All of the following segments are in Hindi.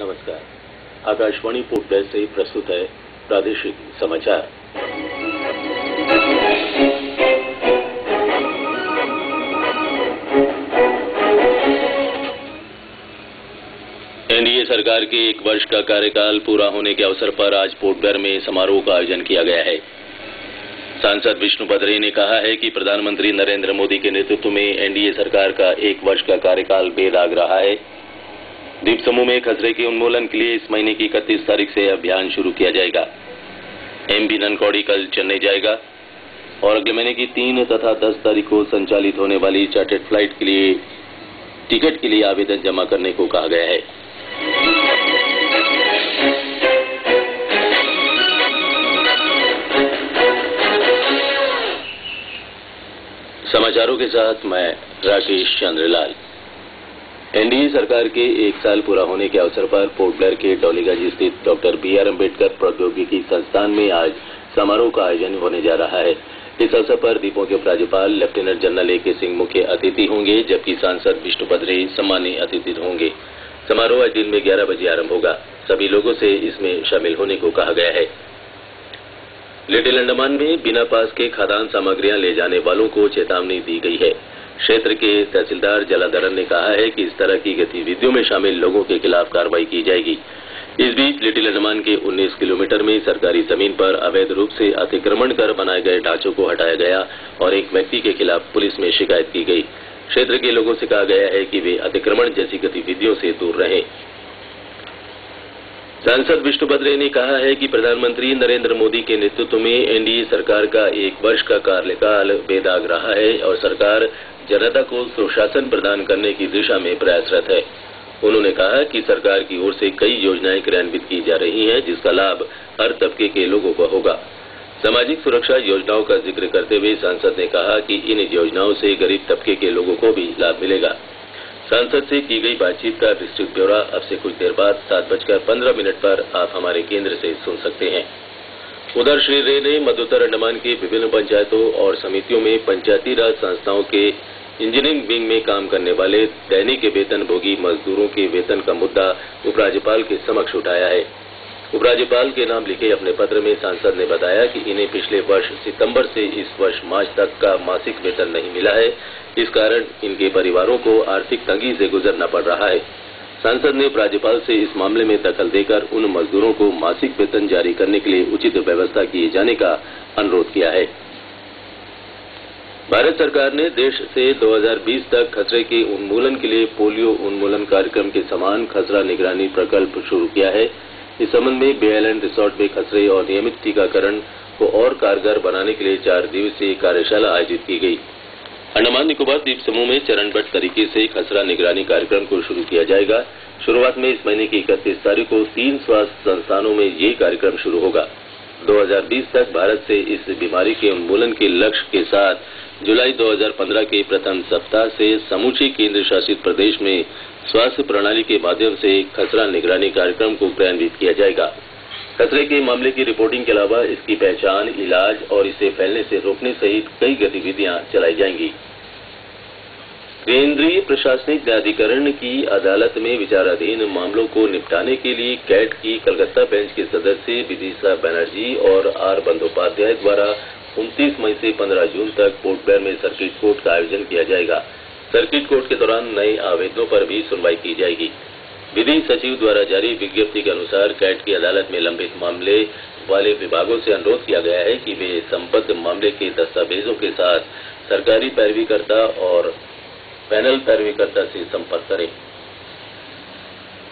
नमस्कार। आकाशवाणी पोर्ट ब्लेयर से प्रस्तुत है प्रादेशिक समाचार। एनडीए सरकार के 1 वर्ष का कार्यकाल पूरा होने के अवसर पर आज पोर्ट ब्लेयर में समारोह का आयोजन किया गया है। सांसद विष्णु पदरे ने कहा है कि प्रधानमंत्री नरेंद्र मोदी के नेतृत्व में एनडीए सरकार का 1 वर्ष का कार्यकाल बेदाग रहा है। द्वीप समूह में खसरे के उन्मूलन के लिए इस महीने की 31 तारीख से अभियान शुरू किया जाएगा। एमपी ननकौड़ी कल चेन्नई जाएगा और अगले महीने की 3 तथा 10 तारीख को संचालित होने वाली चार्टर्ड फ्लाइट के लिए टिकट के लिए आवेदन जमा करने को कहा गया है। समाचारों के साथ मैं राकेश चंद्रलाल। एनडीए सरकार के 1 साल पूरा होने के अवसर पर पोर्ट ब्लेयर के डॉलीगंज स्थित डॉक्टर बी.आर. अम्बेडकर प्रौद्योगिकी संस्थान में आज समारोह का आयोजन होने जा रहा है। इस अवसर पर द्वीपों के उपराज्यपाल लेफ्टिनेंट जनरल ए.के. सिंह मुख्य अतिथि होंगे, जबकि सांसद विष्णु पदरे सम्मानीय अतिथि होंगे। समारोह आज दिन में 11 बजे आरंभ होगा। सभी लोगों से इसमें शामिल होने को कहा गया है। लिटिल अंडमान में बिना पास के खाद्यान्न सामग्रियां ले जाने वालों को चेतावनी दी गई है। क्षेत्र के तहसीलदार जलाधरन ने कहा है कि इस तरह की गतिविधियों में शामिल लोगों के खिलाफ कार्रवाई की जाएगी। इस बीच लिटिल अंडमान के 19 किलोमीटर में सरकारी जमीन पर अवैध रूप से अतिक्रमण कर बनाए गए ढांचों को हटाया गया और एक व्यक्ति के खिलाफ पुलिस में शिकायत की गई। क्षेत्र के लोगों से कहा गया है कि वे अतिक्रमण जैसी गतिविधियों से दूर रहें। सांसद विष्णु पदरे ने कहा है कि प्रधानमंत्री नरेंद्र मोदी के नेतृत्व में एनडीए सरकार का 1 वर्ष का कार्यकाल बेदाग रहा है और सरकार जनता को सुशासन प्रदान करने की दिशा में प्रयासरत है। उन्होंने कहा कि सरकार की ओर से कई योजनाएं क्रियान्वित की जा रही हैं, जिसका लाभ हर तबके के लोगों को होगा। सामाजिक सुरक्षा योजनाओं का जिक्र करते हुए सांसद ने कहा कि इन योजनाओं से गरीब तबके के लोगों को भी लाभ मिलेगा। सांसद से की गई बातचीत का विस्तृत ब्यौरा अब से कुछ देर बाद 7:15 पर आप हमारे केंद्र से सुन सकते हैं। उधर श्री रे ने मध्योत्तर अंडमान के विभिन्न पंचायतों और समितियों में पंचायती राज संस्थाओं के इंजीनियरिंग विंग में काम करने वाले दैनिक वेतन भोगी मजदूरों के वेतन का मुद्दा उपराज्यपाल के समक्ष उठाया है। उपराज्यपाल के नाम लिखे अपने पत्र में सांसद ने बताया कि इन्हें पिछले वर्ष सितंबर से इस वर्ष मार्च तक का मासिक वेतन नहीं मिला है। इस कारण इनके परिवारों को आर्थिक तंगी से गुजरना पड़ रहा है। सांसद ने राज्यपाल से इस मामले में दखल देकर उन मजदूरों को मासिक वेतन जारी करने के लिए उचित व्यवस्था किए जाने का अनुरोध किया है। भारत सरकार ने देश से 2020 तक खसरे के उन्मूलन के लिए पोलियो उन्मूलन कार्यक्रम के समान खसरा निगरानी प्रकल्प शुरू किया है। इस संबंध में बे आइलैंड रिसोर्ट में खसरे और नियमित टीकाकरण को और कारगर बनाने के लिए 4 दिवसीय कार्यशाला आयोजित की गई। अंडमान निकोबार द्वीप समूह में चरणबद्ध तरीके से खसरा निगरानी कार्यक्रम को शुरू किया जाएगा। शुरुआत में इस महीने की 31 तारीख को 3 स्वास्थ्य संस्थानों में ये कार्यक्रम शुरू होगा। 2020 तक भारत से इस बीमारी के उन्मूलन के लक्ष्य के साथ जुलाई 2015 के प्रथम सप्ताह से समूचे केंद्र शासित प्रदेश में स्वास्थ्य प्रणाली के माध्यम से खसरा निगरानी कार्यक्रम को क्रियान्वित किया जाएगा। खसरे के मामले की रिपोर्टिंग के अलावा इसकी पहचान, इलाज और इसे फैलने से रोकने सहित कई गतिविधियां चलाई जाएंगी। केंद्रीय प्रशासनिक न्यायाधिकरण की अदालत में विचाराधीन मामलों को निपटाने के लिए कैट की कलकत्ता बेंच के सदस्य विदिशा बनर्जी और आर बंदोपाध्याय द्वारा 29 मई से 15 जून तक पोर्ट ब्लेयर में सर्किट कोर्ट का आयोजन किया जाएगा। सर्किट कोर्ट के दौरान नए आवेदनों पर भी सुनवाई की जाएगी। विधि सचिव द्वारा जारी विज्ञप्ति के अनुसार कैट की अदालत में लंबित मामले वाले विभागों से अनुरोध किया गया है कि वे संबद्ध मामले के दस्तावेजों के साथ सरकारी पैरवीकर्ता और पैनल पैरवीकर्ता से संपर्क करें।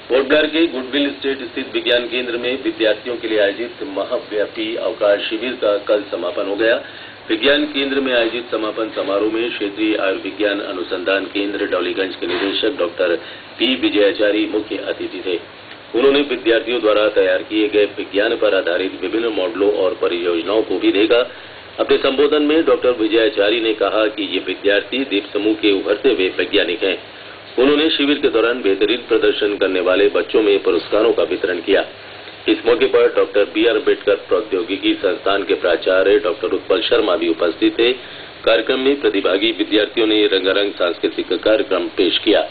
पोर्ट ब्लेयर के गुडविल स्टेट स्थित विज्ञान केंद्र में विद्यार्थियों के लिए आयोजित महाव्यापी अवकाश शिविर का कल समापन हो गया। विज्ञान केंद्र में आयोजित समापन समारोह में क्षेत्रीय आयुर्विज्ञान अनुसंधान केंद्र डॉलीगंज के निदेशक डॉक्टर पी. विजयाचारी मुख्य अतिथि थे। उन्होंने विद्यार्थियों द्वारा तैयार किए गए विज्ञान पर आधारित विभिन्न मॉडलों और परियोजनाओं को भी देखा। अपने संबोधन में डॉक्टर विजयाचारी ने कहा कि ये विद्यार्थी द्वीप समूह के उभरते हुए वैज्ञानिक हैं। उन्होंने शिविर के दौरान बेहतरीन प्रदर्शन करने वाले बच्चों में पुरस्कारों का वितरण किया। इस मौके पर डॉक्टर बी.आर. अम्बेडकर प्रौद्योगिकी संस्थान के प्राचार्य डॉक्टर उत्पल शर्मा भी उपस्थित थे। कार्यक्रम में प्रतिभागी विद्यार्थियों ने रंगारंग सांस्कृतिक कार्यक्रम पेश किया।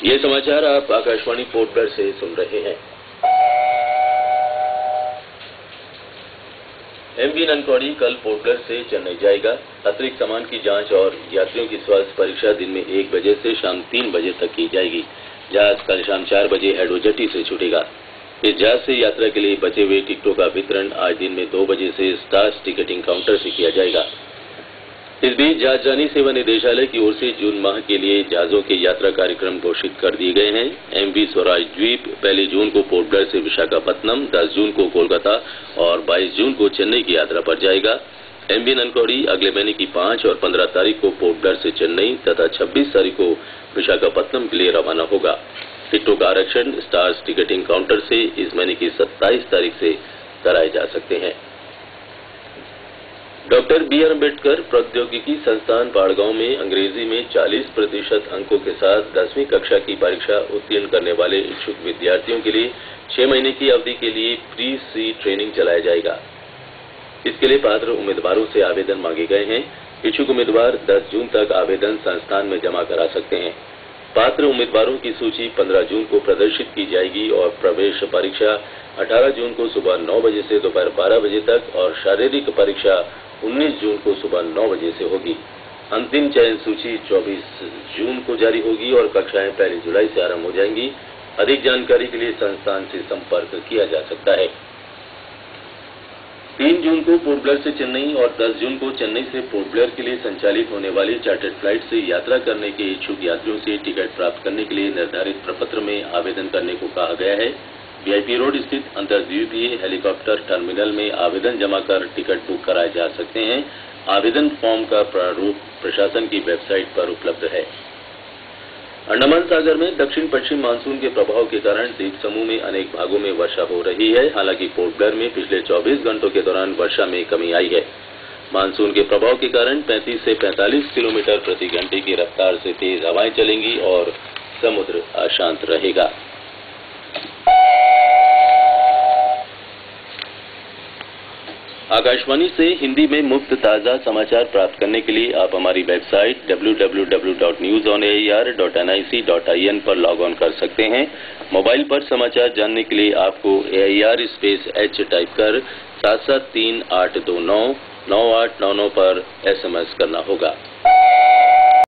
ये समाचार आप आकाशवाणी पोर्ट ब्लेयर से सुन रहे हैं। एमवी ननकौड़ी कल पोर्ट ब्लेयर से चेन्नई जाएगा। अतिरिक्त सामान की जांच और यात्रियों की स्वास्थ्य परीक्षा दिन में 1 बजे से शाम 3 बजे तक की जाएगी। जहाज कल शाम 4 बजे हेडो जेटी से छूटेगा। इस जहाज से यात्रा के लिए बचे हुए टिकटों का वितरण आज दिन में 2 बजे से स्टार्स टिकटिंग काउंटर से किया जाएगा। इस बीच जहाजरानी सेवा निदेशालय की ओर से जून माह के लिए जहाजों के यात्रा कार्यक्रम घोषित कर दिए गए हैं। एमवी स्वराज द्वीप 1 जून को पोर्ट ब्लेयर से विशाखापत्तनम, 10 जून को कोलकाता और 22 जून को चेन्नई की यात्रा पर जाएगा। एमवी ननकौड़ी अगले महीने की 5 और 15 तारीख को पोर्ट ब्लेयर से चेन्नई तथा 26 तारीख को विशाखापत्तनम के लिए रवाना होगा। टिकटों का आरक्षण स्टार्स टिकटिंग काउंटर से इस महीने की 27 तारीख से कराए जा सकते हैं। Doctor B R. अम्बेडकर प्रौद्योगिकी संस्थान बाड़गांव में अंग्रेजी में 40% अंकों के साथ 10वीं कक्षा की परीक्षा उत्तीर्ण करने वाले इच्छुक विद्यार्थियों के लिए 6 महीने की अवधि के लिए प्री-सी ट्रेनिंग चलाया जाएगा। इसके लिए पात्र उम्मीदवारों से आवेदन मांगे गए हैं। इच्छुक उम्मीदवार 10 जून तक आवेदन संस्थान में जमा करा सकते हैं। पात्र उम्मीदवारों की सूची 15 जून को प्रदर्शित की जाएगी और प्रवेश परीक्षा 18 जून को सुबह 9 बजे से दोपहर 12 बजे तक और शारीरिक परीक्षा 19 जून को सुबह 9 बजे से होगी। अंतिम चयन सूची 24 जून को जारी होगी और कक्षाएं 1 जुलाई से आरंभ हो जाएंगी। अधिक जानकारी के लिए संस्थान से संपर्क किया जा सकता है। 3 जून को पोर्ट ब्लेयर से चेन्नई और 10 जून को चेन्नई से पोर्ट ब्लेयर के लिए संचालित होने वाली चार्टर्ड फ्लाइट से यात्रा करने के इच्छुक यात्रियों से टिकट प्राप्त करने के लिए निर्धारित प्रपत्र में आवेदन करने को कहा गया है। वीआईपी रोड स्थित अंतर्द्वीपीय हेलीकॉप्टर टर्मिनल में आवेदन जमा कर टिकट बुक कराए जा सकते हैं। आवेदन फॉर्म का प्रारूप प्रशासन की वेबसाइट पर उपलब्ध है। अंडमान सागर में दक्षिण पश्चिम मानसून के प्रभाव के कारण द्वीप समूह में अनेक भागों में वर्षा हो रही है। हालांकि पोर्ट ब्लेयर में पिछले 24 घंटों के दौरान वर्षा में कमी आई है। मानसून के प्रभाव के कारण 35 से 45 किलोमीटर प्रति घंटे की रफ्तार से तेज हवाएं चलेंगी और समुद्र अशांत रहेगा। आकाशवाणी से हिंदी में मुफ्त ताज़ा समाचार प्राप्त करने के लिए आप हमारी वेबसाइट www.newsonair.nic.in पर लॉग ऑन कर सकते हैं। मोबाइल पर समाचार जानने के लिए आपको AIR-H टाइप कर 7738299899 पर SMS करना होगा।